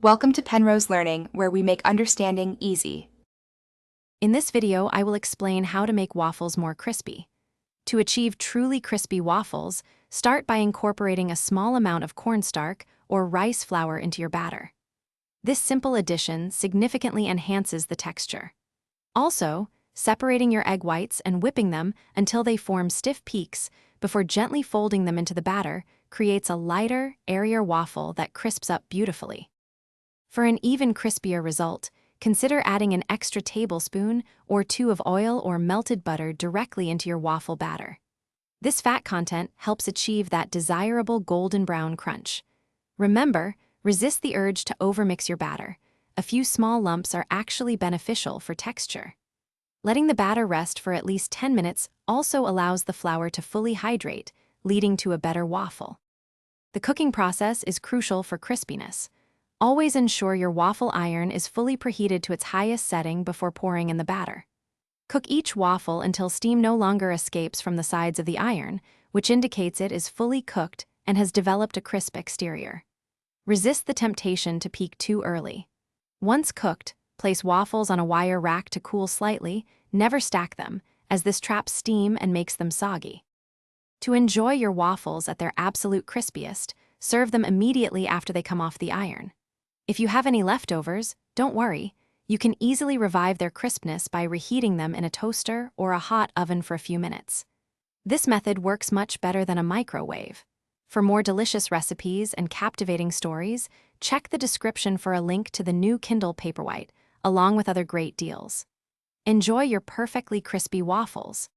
Welcome to Penrose Learning, where we make understanding easy. In this video, I will explain how to make waffles more crispy. To achieve truly crispy waffles, start by incorporating a small amount of cornstarch or rice flour into your batter. This simple addition significantly enhances the texture. Also, separating your egg whites and whipping them until they form stiff peaks before gently folding them into the batter creates a lighter, airier waffle that crisps up beautifully. For an even crispier result, consider adding an extra tablespoon or two of oil or melted butter directly into your waffle batter. This fat content helps achieve that desirable golden brown crunch. Remember, resist the urge to overmix your batter. A few small lumps are actually beneficial for texture. Letting the batter rest for at least 10 minutes also allows the flour to fully hydrate, leading to a better waffle. The cooking process is crucial for crispiness. Always ensure your waffle iron is fully preheated to its highest setting before pouring in the batter. Cook each waffle until steam no longer escapes from the sides of the iron, which indicates it is fully cooked and has developed a crisp exterior. Resist the temptation to peak too early. Once cooked, place waffles on a wire rack to cool slightly. Never stack them, as this traps steam and makes them soggy. To enjoy your waffles at their absolute crispiest, serve them immediately after they come off the iron. If you have any leftovers, don't worry. You can easily revive their crispness by reheating them in a toaster or a hot oven for a few minutes. This method works much better than a microwave. For more delicious recipes and captivating stories, check the description for a link to the new Kindle Paperwhite, along with other great deals. Enjoy your perfectly crispy waffles.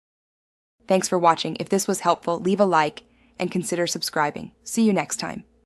Thanks for watching. If this was helpful, leave a like and consider subscribing. See you next time.